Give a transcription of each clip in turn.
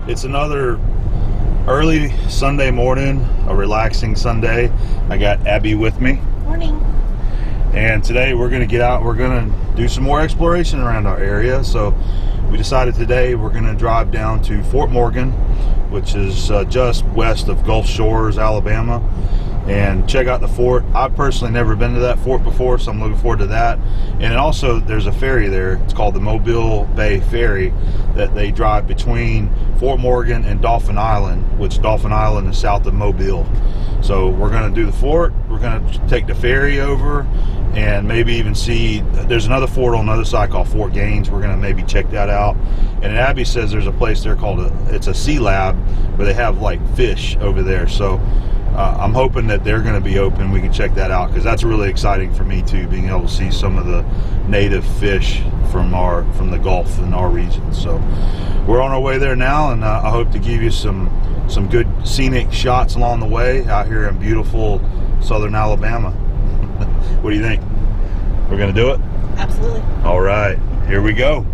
It's another early Sunday morning, a relaxing Sunday. I got Abby with me. Morning. And today we're going to get out. We're going to do some more exploration around our area. So we decided today we're going to drive down to Fort Morgan, which is just west of Gulf Shores, Alabama, and check out the fort. I've personally never been to that fort before, so I'm looking forward to that. And also there's a ferry there. It's called the Mobile Bay Ferry that they drive between Fort Morgan and Dauphin Island, which Dauphin Island is south of Mobile. So we're going to do the fort, we're going to take the ferry over, and maybe even see, there's another fort on the other side called Fort Gaines. We're going to maybe check that out. And Abby says there's a place there called, it's a sea lab, where they have like fish over there. So I'm hoping that they're going to be open. We can check that out, because that's really exciting for me too, being able to see some of the native fish from the Gulf in our region. So we're on our way there now, and I hope to give you some good scenic shots along the way out here in beautiful southern Alabama. What do you think? We're going to do it? Absolutely. All right, here we go.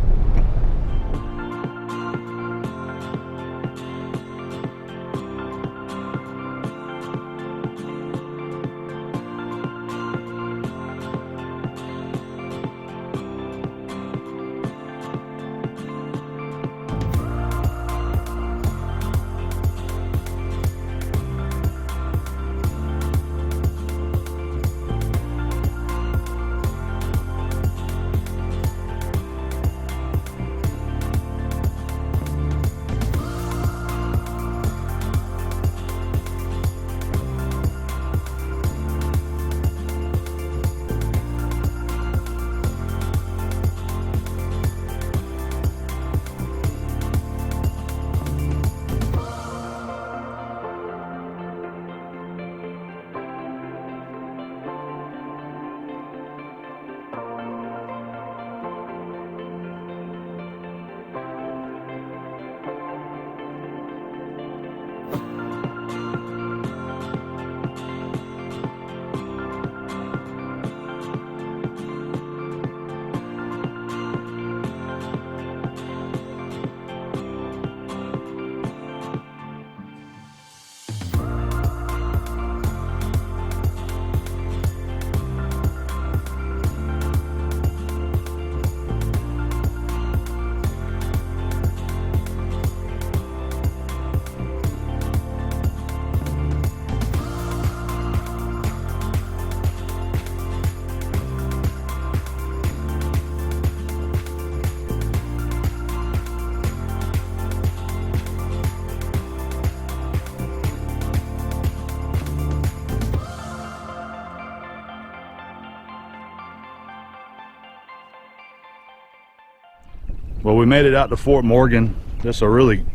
Well, we made it out to Fort Morgan. This is a really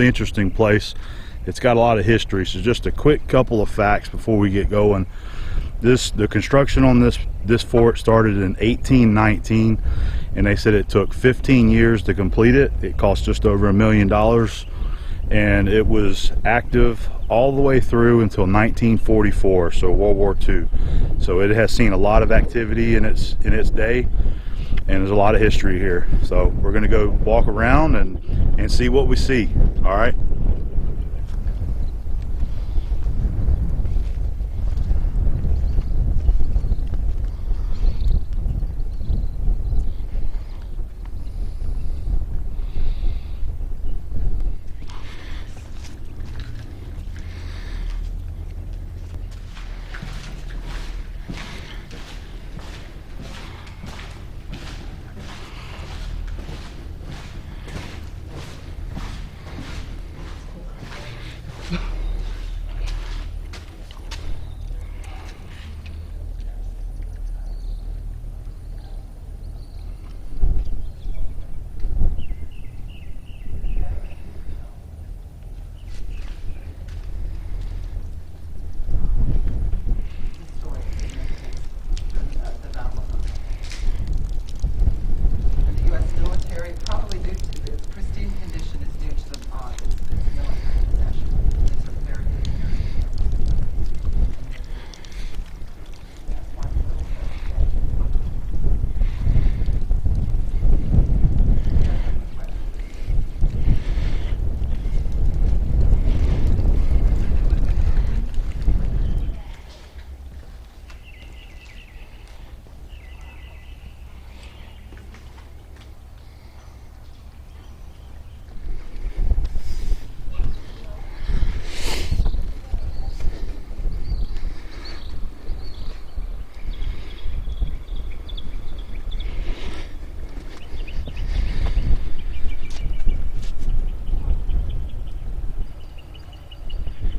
interesting place. It's got a lot of history. So just a quick couple of facts before we get going. The construction on this fort started in 1819, and they said it took 15 years to complete it. It cost just over $1 million, and it was active all the way through until 1944, so World War II. So it has seen a lot of activity in its day, and there's a lot of history here. So we're going to go walk around and see what we see. All right.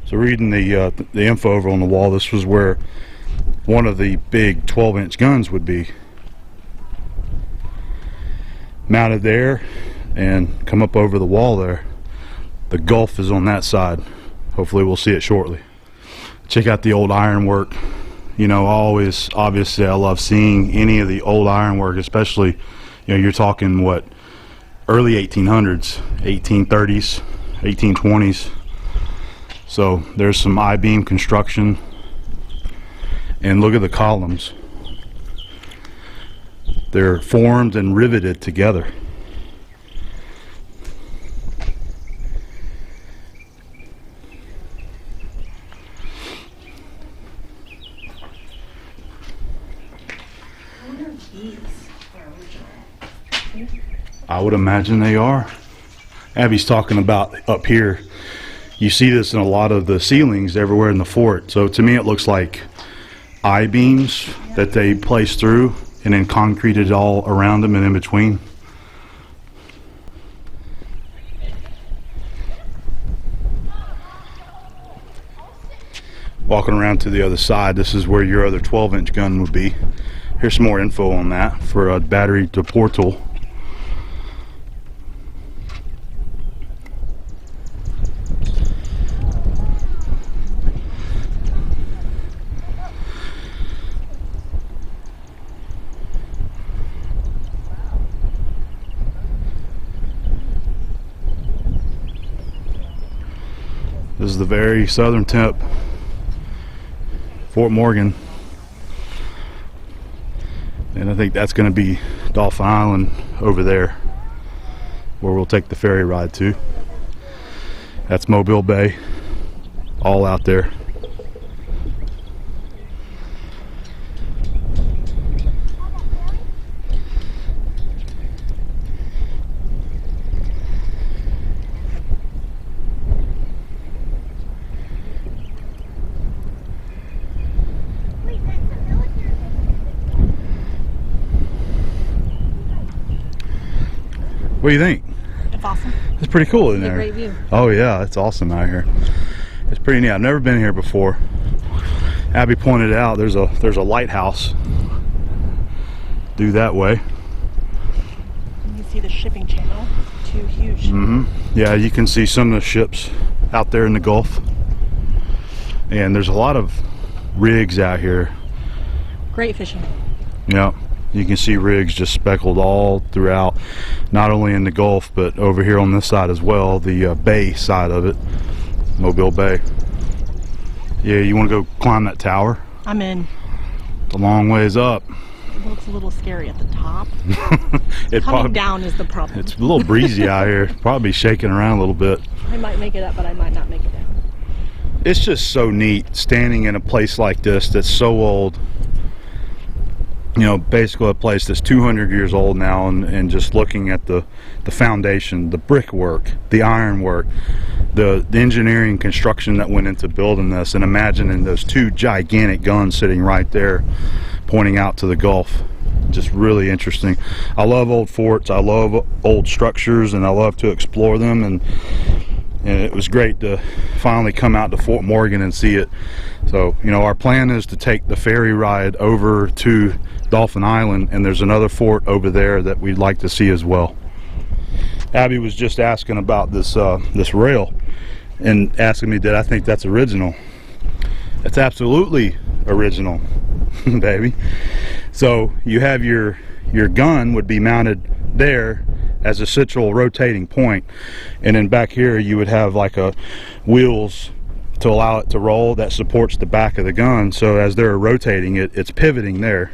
So reading the info over on the wall, this was where one of the big 12-inch guns would be mounted there and come up over the wall there. The Gulf is on that side. Hopefully we'll see it shortly. Check out the old ironwork. You know, obviously I love seeing any of the old ironwork, especially, you know, you're talking what, early 1800s, 1830s, 1820s. So there's some I-beam construction, and look at the columns. They're formed and riveted together. I would imagine they are. Abby's talking about up here. You see this in a lot of the ceilings everywhere in the fort. So to me it looks like I-beams that they placed through and then concreted all around them and in between. Walking around to the other side, this is where your other 12-inch gun would be. Here's some more info on that for a battery to portal. This is the very southern tip, Fort Morgan, and I think that's going to be Dolphin Island over there, where we'll take the ferry ride to. That's Mobile Bay, all out there. What do you think? It's awesome. It's pretty cool in there. Great view. Oh yeah, it's awesome out here. It's pretty neat. I've never been here before. Abby pointed out there's a lighthouse due that way. You can see the shipping channel. Too huge. Yeah, you can see some of the ships out there in the Gulf. And there's a lot of rigs out here. Great fishing. Yeah. You can see rigs just speckled all throughout, not only in the Gulf, but over here on this side as well, the bay side of it, Mobile Bay. Yeah, you want to go climb that tower? I'm in. It's a long ways up. It looks a little scary at the top. Coming down is the problem. It's a little breezy out here. Probably shaking around a little bit. I might make it up, but I might not make it down. It's just so neat standing in a place like this that's so old. You know, basically a place that's 200 years old now, and just looking at the foundation, the brickwork, the ironwork, the engineering construction that went into building this, and imagining those two gigantic guns sitting right there pointing out to the Gulf. Just really interesting. I love old forts, I love old structures, and I love to explore them, and it was great to finally come out to Fort Morgan and see it. So, you know, our plan is to take the ferry ride over to Dolphin Island, and there's another fort over there that we'd like to see as well. Abby was just asking about this this rail and asking me did I think that's original. It's absolutely original, baby. So you have your gun would be mounted there as a central rotating point, and then back here you would have like a wheels to allow it to roll that supports the back of the gun. So as they're rotating it, it's pivoting there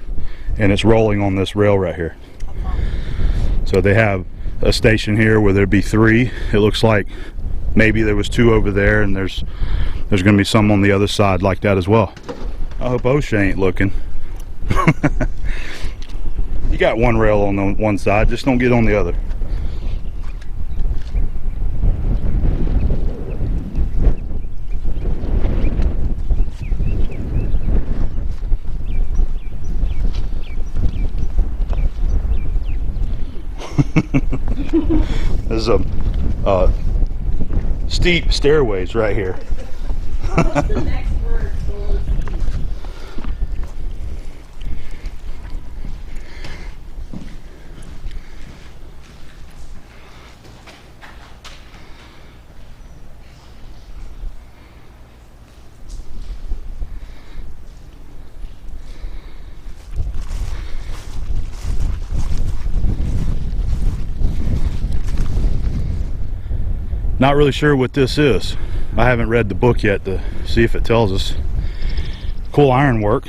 and it's rolling on this rail right here. So they have a station here where there'd be 3. It looks like maybe there was 2 over there, and there's gonna be some on the other side like that as well. I hope OSHA ain't looking. You got one rail on the one side, just don't get on the other. There's a steep stairways right here. What's the next word? Not really sure what this is. I haven't read the book yet to see if it tells us. Cool ironwork.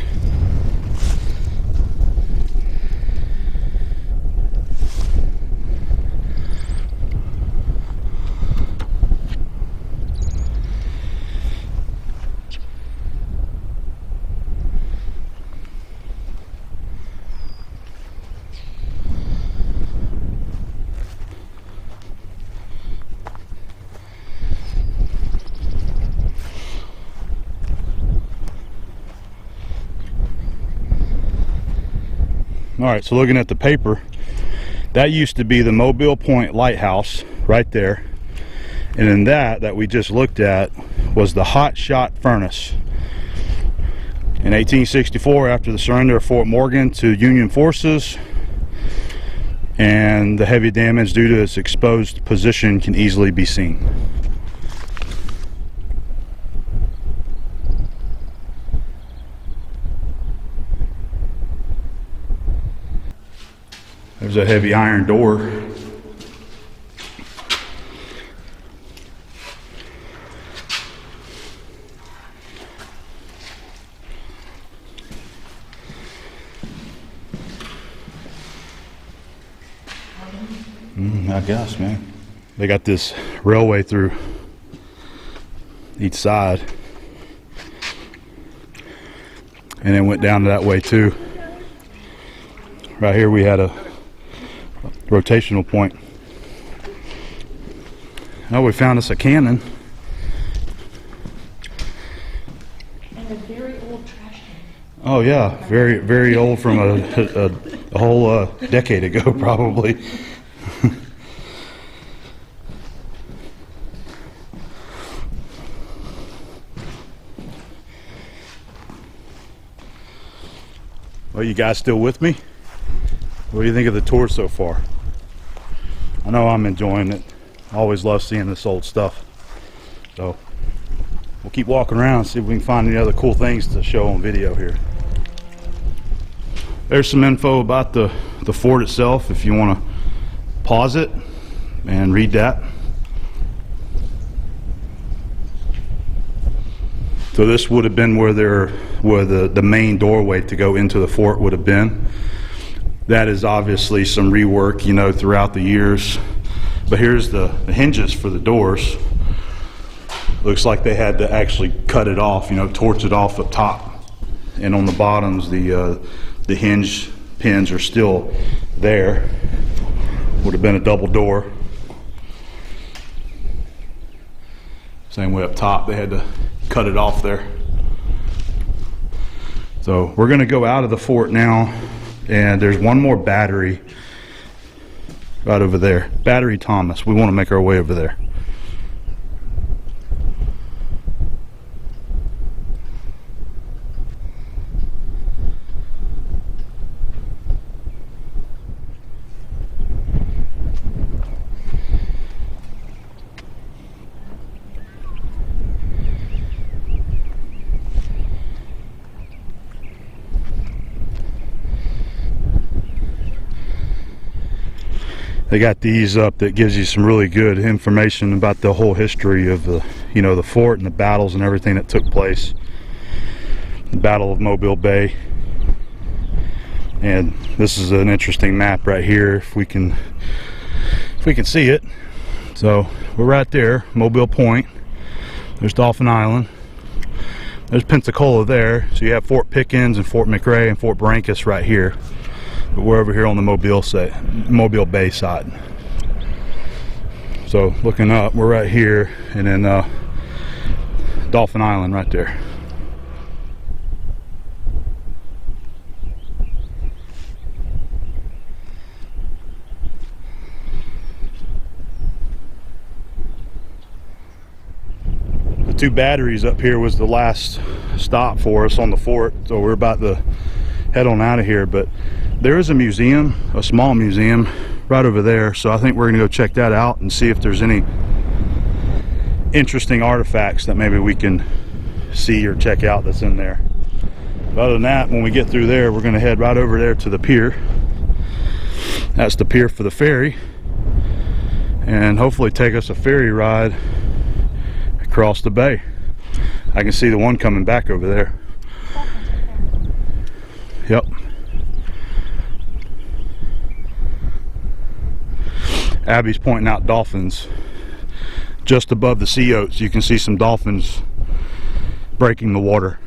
All right, so looking at the paper, that used to be the Mobile Point Lighthouse right there. And then that we just looked at was the hot shot furnace. In 1864, after the surrender of Fort Morgan to Union forces, and the heavy damage due to its exposed position can easily be seen. There's a heavy iron door. I guess, man. They got this railway through each side. And then went down that way too. Right here we had a rotational point. Oh, we found us a cannon. And a very old trash can. Oh yeah, very, very old, from a whole decade ago probably. Well, you guys still with me? What do you think of the tour so far? I know I'm enjoying it. I always love seeing this old stuff. So we'll keep walking around and see if we can find any other cool things to show on video here. There's some info about the fort itself if you want to pause it and read that. So this would have been where the main doorway to go into the fort would have been. That is obviously some rework, you know, throughout the years. But here's the hinges for the doors. Looks like they had to actually cut it off, you know, torch it off up top. And on the bottoms, the hinge pins are still there. Would have been a double door. Same way up top, they had to cut it off there. So we're going to go out of the fort now, and there's one more battery right over there. Battery Thomas. We want to make our way over there. They got these up that gives you some really good information about the whole history of the, you know, the fort and the battles and everything that took place. The Battle of Mobile Bay. And this is an interesting map right here if we can see it. So we're right there, Mobile Point. There's Dolphin Island. There's Pensacola there. So you have Fort Pickens and Fort McRae and Fort Brancas right here. But we're over here on the Mobile Bay side. So looking up, we're right here, and then Dolphin Island right there. two batteries up here was the last stop for us on the fort, so we're about to head on out of here. But there is a museum, a small museum right over there, so I think we're gonna go check that out and see if there's any interesting artifacts that maybe we can see or check out that's in there. But other than that, when we get through there, we're gonna head right over there to the pier. That's the pier for the ferry, and hopefully take us a ferry ride across the bay. I can see the one coming back over there. Yep. Abby's pointing out dolphins just above the sea oats. You can see some dolphins breaking the water.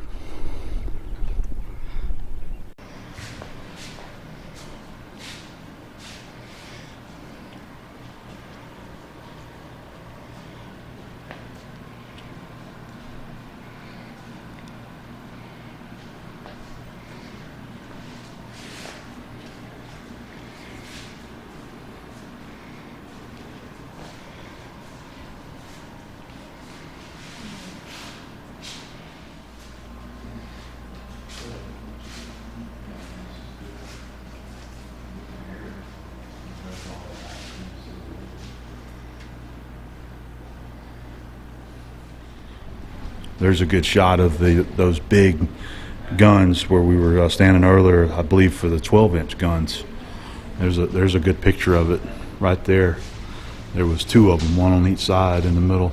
There's a good shot of those big guns where we were standing earlier, I believe for the 12-inch guns. There's a good picture of it right there. There was two of them, one on each side in the middle.